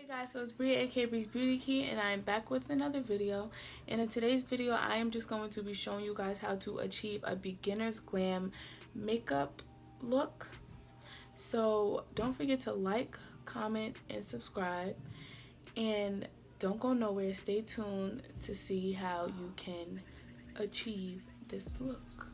Hey guys, so it's Bria aka Bri'sbeautykey, and I am back with another video. And in today's video I am just going to be showing you guys how to achieve a beginner's glam makeup look. So don't forget to like, comment, and subscribe, and don't go nowhere. Stay tuned to see how you can achieve this look.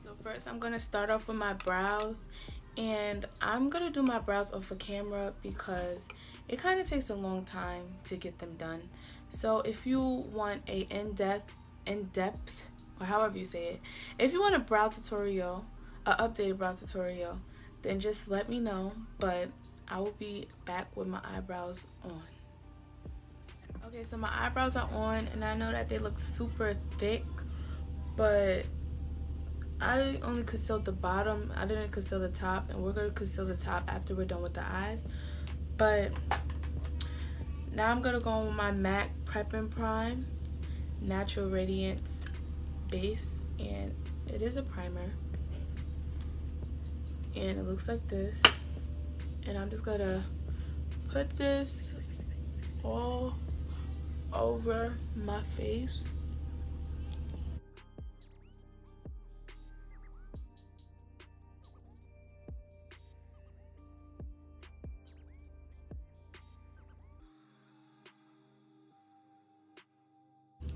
So first I'm going to start off with my brows, and I'm going to do my brows off of camera because it kind of takes a long time to get them done. So if you want a in-depth, or however you say it, if you want a brow tutorial, an updated brow tutorial, then just let me know, but I will be back with my eyebrows on. Okay, so my eyebrows are on, and I know that they look super thick, but I only concealed the bottom. I didn't conceal the top, and we're going to conceal the top after we're done with the eyes. But now I'm going to go on with my MAC Prep and Prime Natural Radiance base, and it is a primer, and it looks like this. And I'm just going to put this all over my face.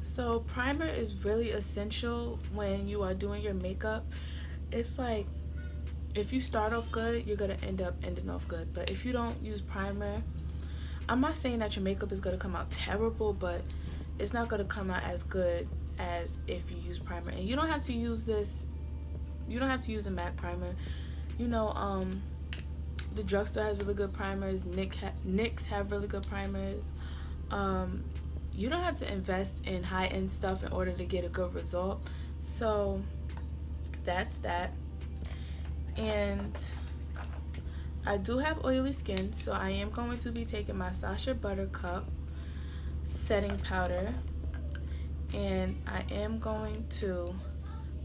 So primer is really essential when you are doing your makeup. It's like if you start off good, you're gonna end up ending off good. But if you don't use primer, I'm not saying that your makeup is gonna come out terrible, but it's not gonna come out as good as if you use primer. And you don't have to use this, you don't have to use a MAC primer. You know, the drugstore has really good primers. NYX have really good primers. You don't have to invest in high-end stuff in order to get a good result. So that's that. And I do have oily skin, so I am going to be taking my Sasha Buttercup setting powder, and I am going to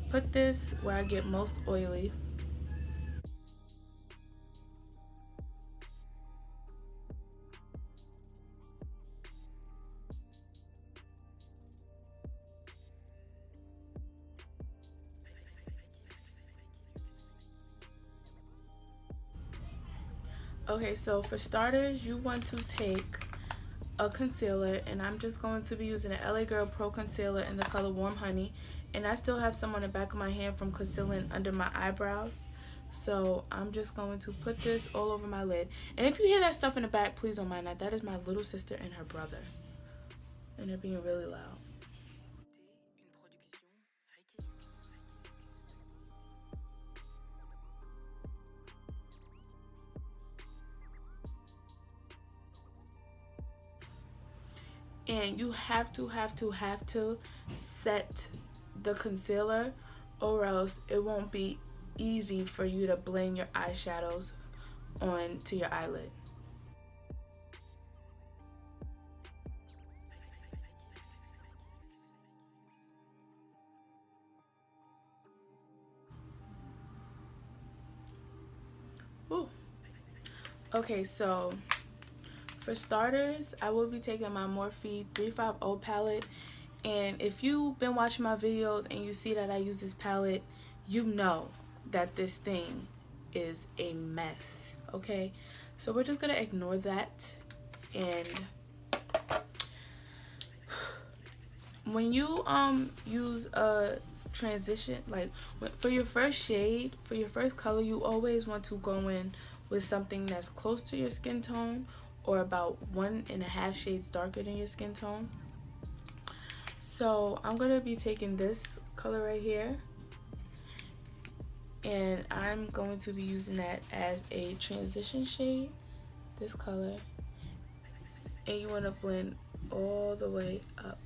put this where I get most oily. Okay, so for starters, you want to take a concealer, and I'm just going to be using an LA Girl Pro Concealer in the color Warm Honey, and I still have some on the back of my hand from concealing under my eyebrows. So I'm just going to put this all over my lid. And if you hear that stuff in the back, please don't mind that. That is my little sister and her brother, and they're being really loud. And you have to set the concealer, or else it won't be easy for you to blend your eyeshadows onto your eyelid. Ooh. Okay, so for starters, I will be taking my Morphe 350 palette, and if you've been watching my videos and you see that I use this palette, you know that this thing is a mess, okay? So we're just gonna ignore that. And when you use a transition, like for your first shade, for your first color, you always want to go in with something that's close to your skin tone, or about 1.5 shades darker than your skin tone. So I'm gonna be taking this color right here, and I'm going to be using that as a transition shade, this color, and you want to blend all the way up.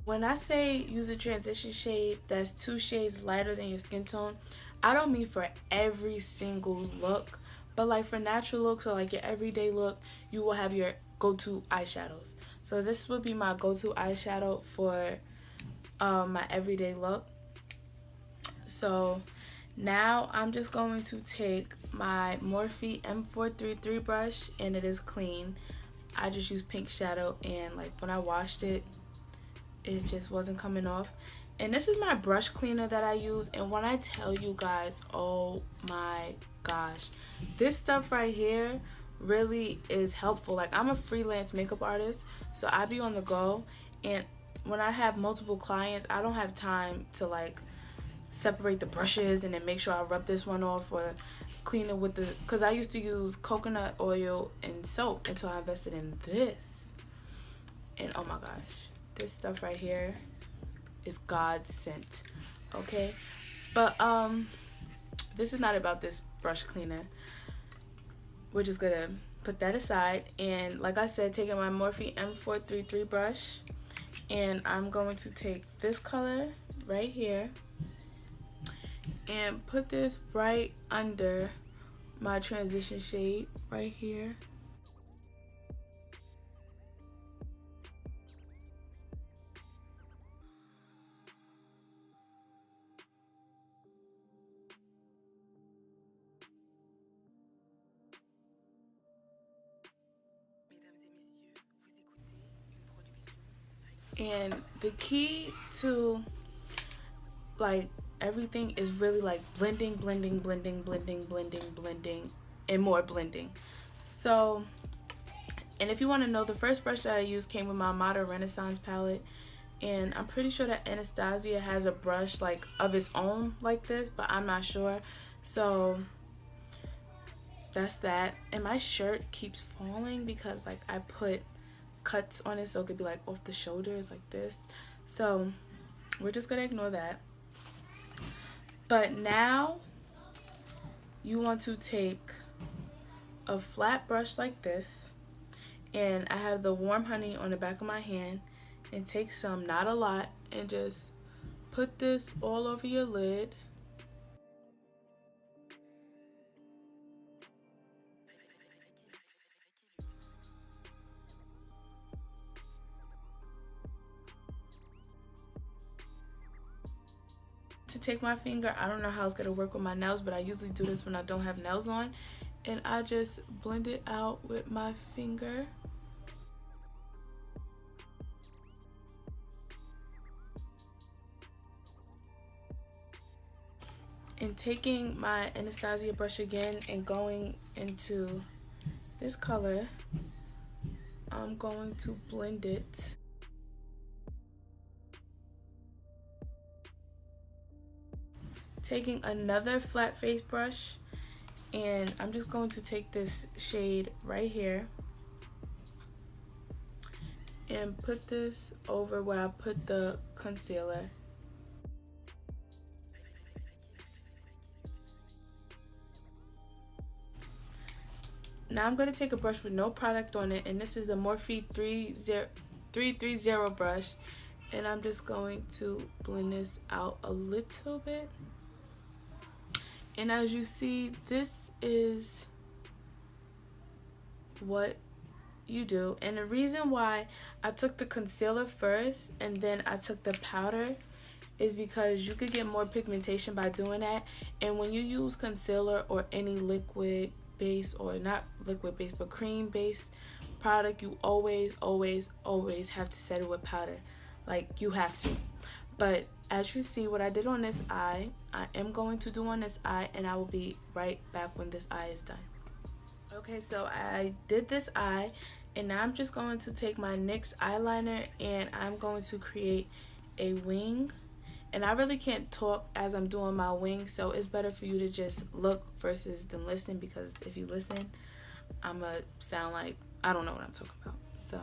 When I say use a transition shade that's 2 shades lighter than your skin tone, I don't mean for every single look, but like for natural looks or like your everyday look, you will have your go-to eyeshadows. So this would be my go-to eyeshadow for my everyday look. So now I'm just going to take my Morphe M433 brush, and it is clean. I just use pink shadow, and like when I washed it, it just wasn't coming off. And this is my brush cleaner that I use, and when I tell you guys, oh my gosh, this stuff right here really is helpful. Like, I'm a freelance makeup artist, so I be on the go, and when I have multiple clients, I don't have time to like separate the brushes and then make sure I rub this one off or clean it with the, because I used to use coconut oil and soap until I invested in this. And oh my gosh, this stuff right here is God sent. Okay, but this is not about this brush cleaner. We're just gonna put that aside, and like I said, taking my Morphe M433 brush, and I'm going to take this color right here and put this right under my transition shade right here. And the key to like everything is really like blending, blending, blending, blending, blending, blending, and more blending. So, and if you want to know, the first brush that I used came with my Modern Renaissance palette, and I'm pretty sure that Anastasia has a brush like of its own like this, but I'm not sure. So that's that. And my shirt keeps falling because like I put cuts on it, so it could be like off the shoulders like this. So we're just gonna ignore that. But now you want to take a flat brush like this, and I have the Warm Honey on the back of my hand, and take some, not a lot, and just put this all over your lid. To take my finger, I don't know how it's gonna work with my nails, but I usually do this when I don't have nails on, and I just blend it out with my finger. And taking my Anastasia brush again and going into this color, I'm going to blend it. Taking another flat face brush, and I'm just going to take this shade right here and put this over where I put the concealer. Now I'm going to take a brush with no product on it, and this is the Morphe 330 brush, and I'm just going to blend this out a little bit. And as you see, this is what you do. And the reason why I took the concealer first and then I took the powder is because you could get more pigmentation by doing that. And when you use concealer or any liquid base, or not liquid base but cream based product, you always have to set it with powder. Like, you have to. But as you see, what I did on this eye, I am going to do on this eye, and I will be right back when this eye is done. Okay, so I did this eye, and now I'm just going to take my NYX eyeliner, and I'm going to create a wing. And I really can't talk as I'm doing my wing, so it's better for you to just look versus than listen, because if you listen, I'm going to sound like I don't know what I'm talking about. So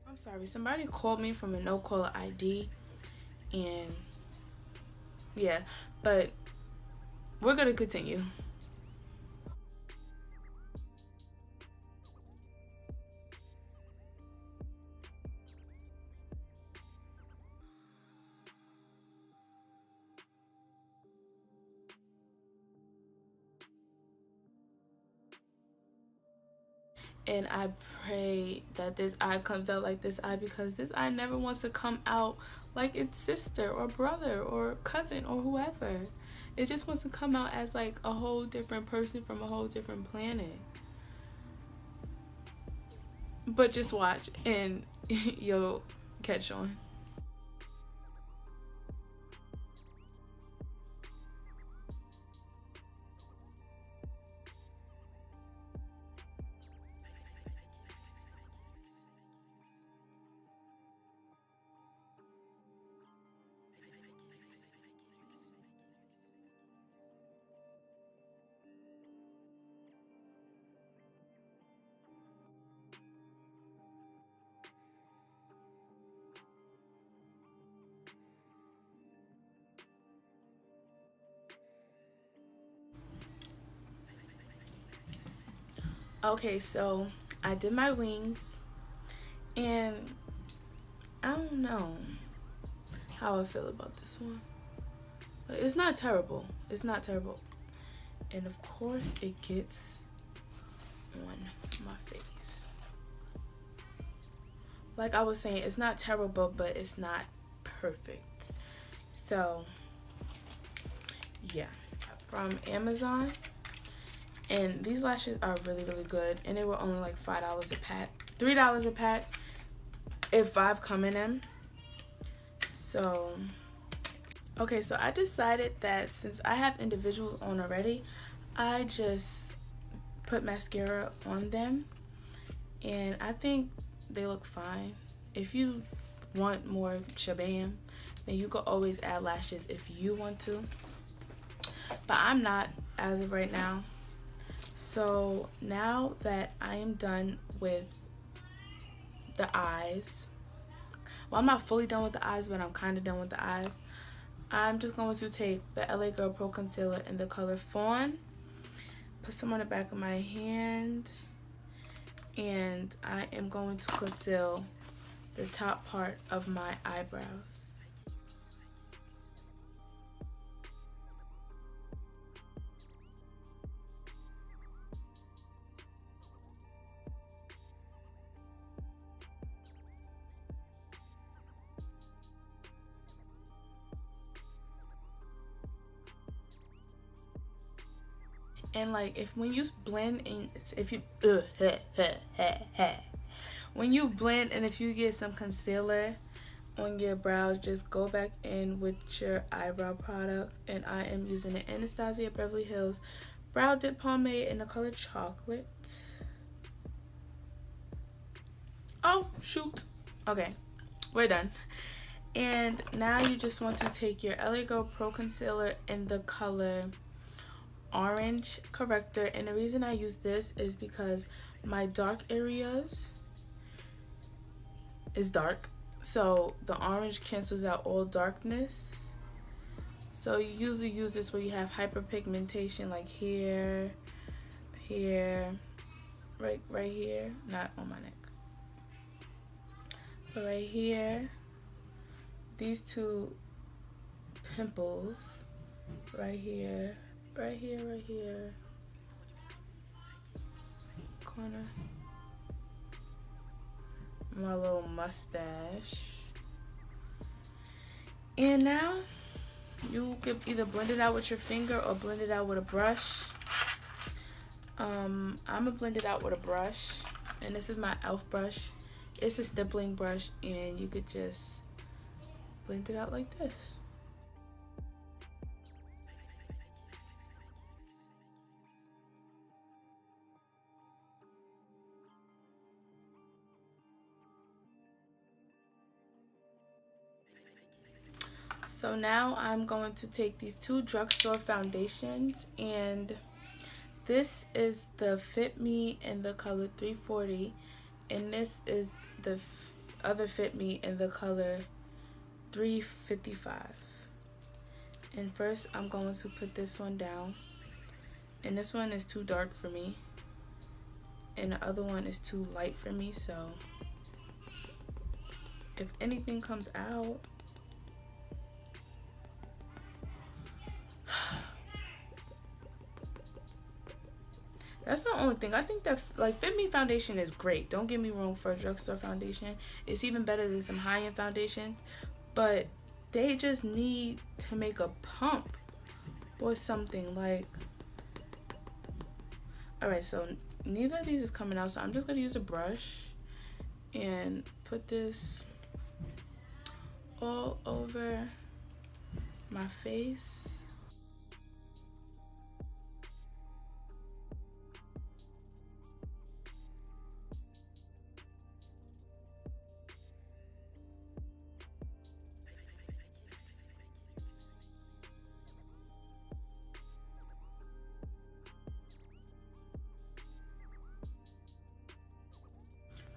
I'm sorry, somebody called me from a no caller ID, and yeah, but we're gonna continue. And I pray that this eye comes out like this eye, because this eye never wants to come out like its sister or brother or cousin or whoever. It just wants to come out as like a whole different person from a whole different planet. But just watch and you'll catch on. Okay, so I did my wings, and I don't know how I feel about this one. It's not terrible. It's not terrible. And of course, it gets on my face. Like I was saying, it's not terrible, but it's not perfect. So, yeah. From Amazon. And these lashes are really, really good. And they were only like $5 a pack. $3 a pack if 5 come in them. So, okay, so I decided that since I have individuals on already, I just put mascara on them. And I think they look fine. If you want more shabam, then you could always add lashes if you want to. But I'm not as of right now. So now that I am done with the eyes, well, I'm not fully done with the eyes, but I'm kind of done with the eyes. I'm just going to take the LA Girl Pro Concealer in the color Fawn, put some on the back of my hand, and I am going to conceal the top part of my eyebrows. And like when you blend in, if you when you blend and if you get some concealer on your brows, just go back in with your eyebrow product. And I am using the Anastasia Beverly Hills Brow Dip Pomade in the color Chocolate. Oh shoot. Okay, we're done. And now you just want to take your LA Girl Pro Concealer in the color Orange Corrector. And the reason I use this is because my dark areas is dark, so the orange cancels out all darkness. So you usually use this where you have hyperpigmentation, like here, right here, not on my neck, but right here, these two pimples, right here, corner, my little mustache. And now you can either blend it out with your finger or blend it out with a brush. I'm gonna blend it out with a brush, and this is my e.l.f. brush. It's a stippling brush, and you could just blend it out like this. So now I'm going to take these two drugstore foundations, and this is the Fit Me in the color 340, and this is the other Fit Me in the color 355. And first I'm going to put this one down, and this one is too dark for me and the other one is too light for me, so if anything comes out, that's the only thing. I think that like Fit Me foundation is great, don't get me wrong, for a drugstore foundation. It's even better than some high-end foundations, but they just need to make a pump or something. Like, alright, so neither of these is coming out, so I'm just gonna use a brush and put this all over my face.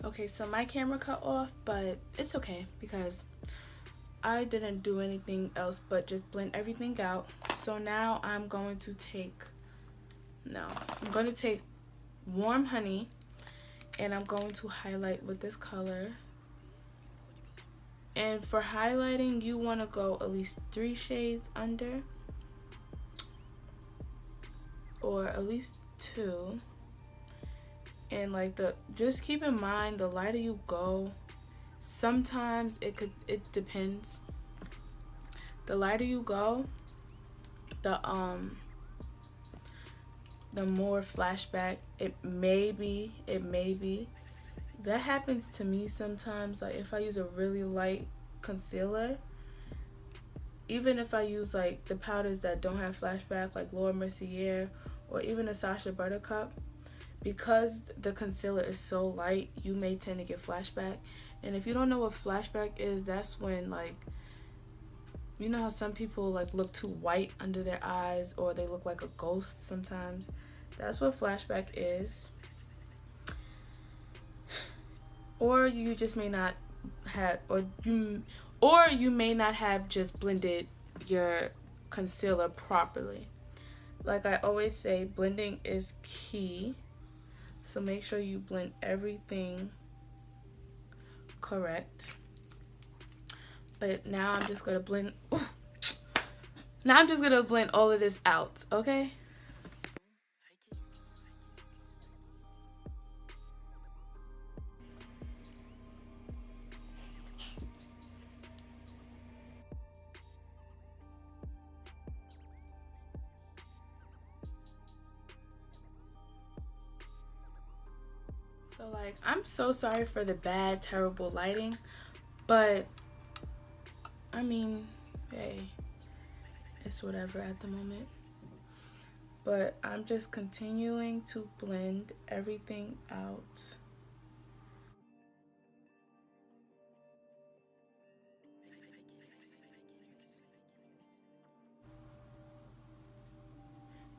Okay, so my camera cut off, but it's okay because I didn't do anything else but just blend everything out. So now I'm going to take warm honey, and I'm going to highlight with this color. And for highlighting, you want to go at least 3 shades under, or at least 2. And like just keep in mind, the lighter you go, sometimes it depends. The lighter you go, the more flashback it may be. That happens to me sometimes. Like if I use a really light concealer, even if I use like the powders that don't have flashback, like Laura Mercier or even a Sasha Buttercup, because the concealer is so light, you may tend to get flashback. And if you don't know what flashback is, that's when, like, you know how some people like look too white under their eyes, or they look like a ghost sometimes. That's what flashback is. Or you just may not have, or you may not have just blended your concealer properly. Like I always say, blending is key. So make sure you blend everything correct. But now I'm just gonna blend. Now I'm just gonna blend all of this out, okay? So like, I'm so sorry for the bad, terrible lighting, but I mean, hey, it's whatever at the moment. But I'm just continuing to blend everything out.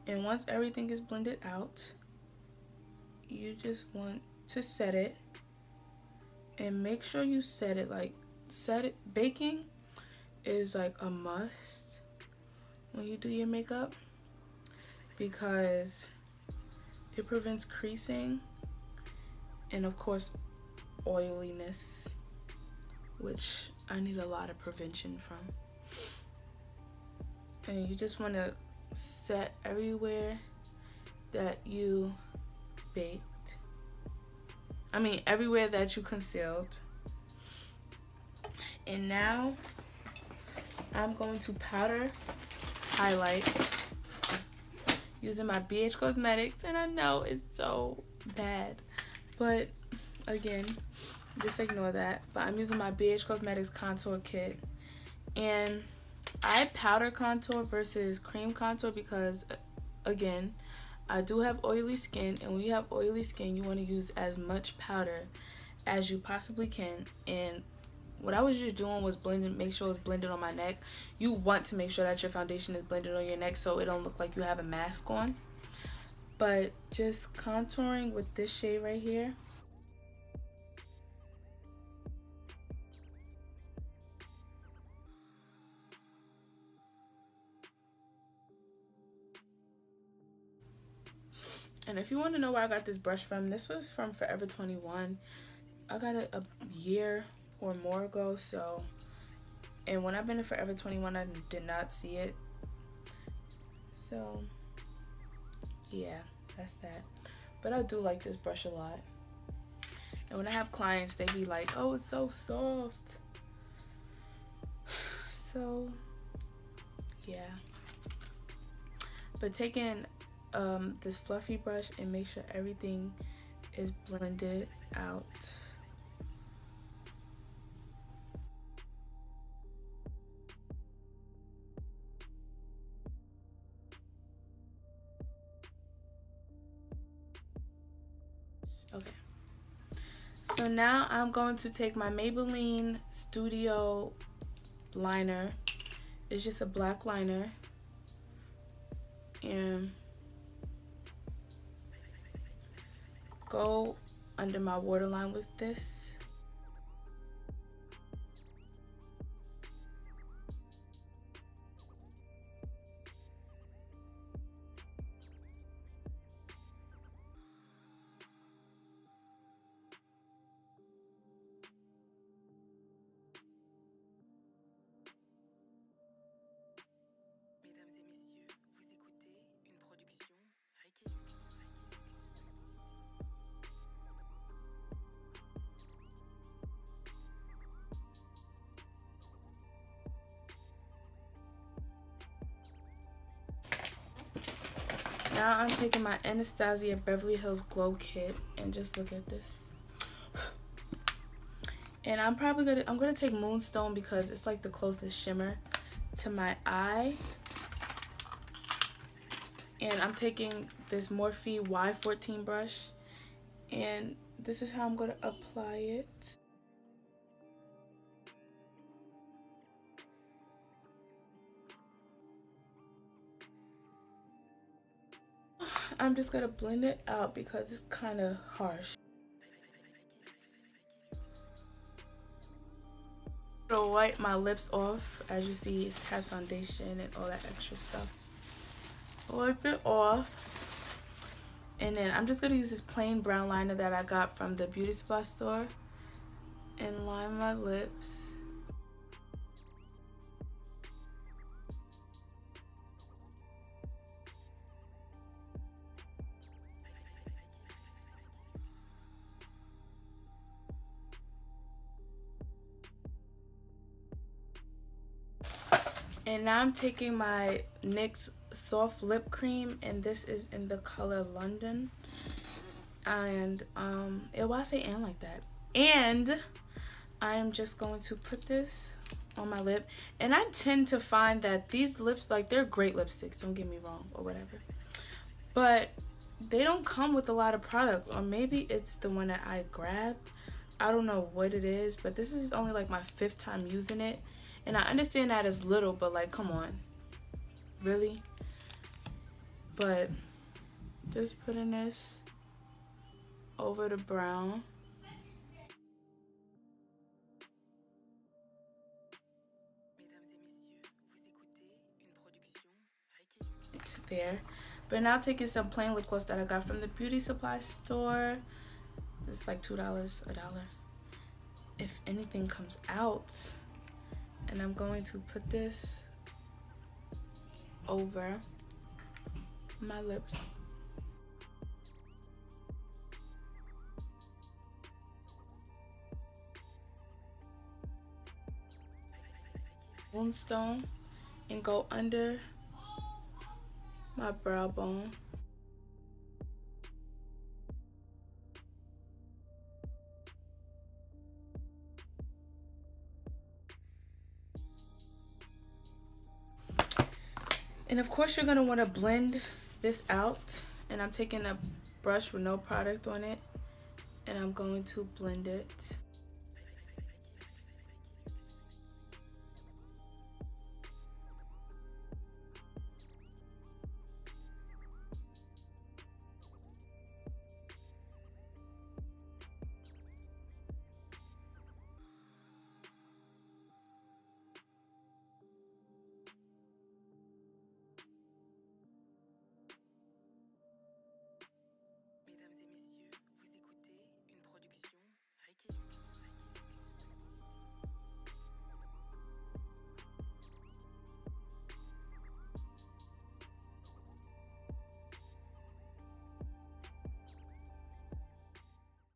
And once everything is blended out, you just want to set it, and make sure you set it, like set it. Baking is like a must when you do your makeup because it prevents creasing and of course oiliness, which I need a lot of prevention from. And you just want to set everywhere that you baked. I mean, everywhere that you concealed. And now I'm going to powder highlights using my BH Cosmetics. And I know it's so bad, but again, just ignore that. But I'm using my BH Cosmetics contour kit. And I powder contour versus cream contour because, again, I do have oily skin, and when you have oily skin, you want to use as much powder as you possibly can. And what I was just doing was blending, make sure it's blended on my neck. You want to make sure that your foundation is blended on your neck so it don't look like you have a mask on. But just contouring with this shade right here. And if you want to know where I got this brush from, this was from Forever 21. I got it a year or more ago, so, and when I've been to Forever 21, I did not see it. So, yeah, that's that. But I do like this brush a lot. And when I have clients, they be like, oh, it's so soft. So, yeah. But taking this fluffy brush and make sure everything is blended out. Okay. So now I'm going to take my Maybelline Studio liner. It's just a black liner. And go under my waterline with this. Now I'm taking my Anastasia Beverly Hills Glow Kit and just look at this. And I'm gonna take Moonstone because it's like the closest shimmer to my eye. And I'm taking this Morphe Y14 brush, and this is how I'm gonna apply it. I'm just gonna blend it out because it's kind of harsh. I'm gonna wipe my lips off. As you see, it has foundation and all that extra stuff. Wipe it off. And then I'm just gonna use this plain brown liner that I got from the beauty supply store and line my lips. And now I'm taking my NYX soft lip cream, and this is in the color London. And why I say and like that? And I'm just going to put this on my lip. And I tend to find that these lips, like, they're great lipsticks, don't get me wrong, or whatever, but they don't come with a lot of product, or maybe it's the one that I grabbed. I don't know what it is, but this is only like my 5th time using it. And I understand that it's little, but like, come on, really? But just putting this over the brown. It's there. But now taking some plain lip gloss that I got from the beauty supply store. It's like $2, $1. If anything comes out. And I'm going to put this over my lips. Moonstone, and go under my brow bone. And of course you're gonna want to blend this out, and I'm taking a brush with no product on it, and I'm going to blend it.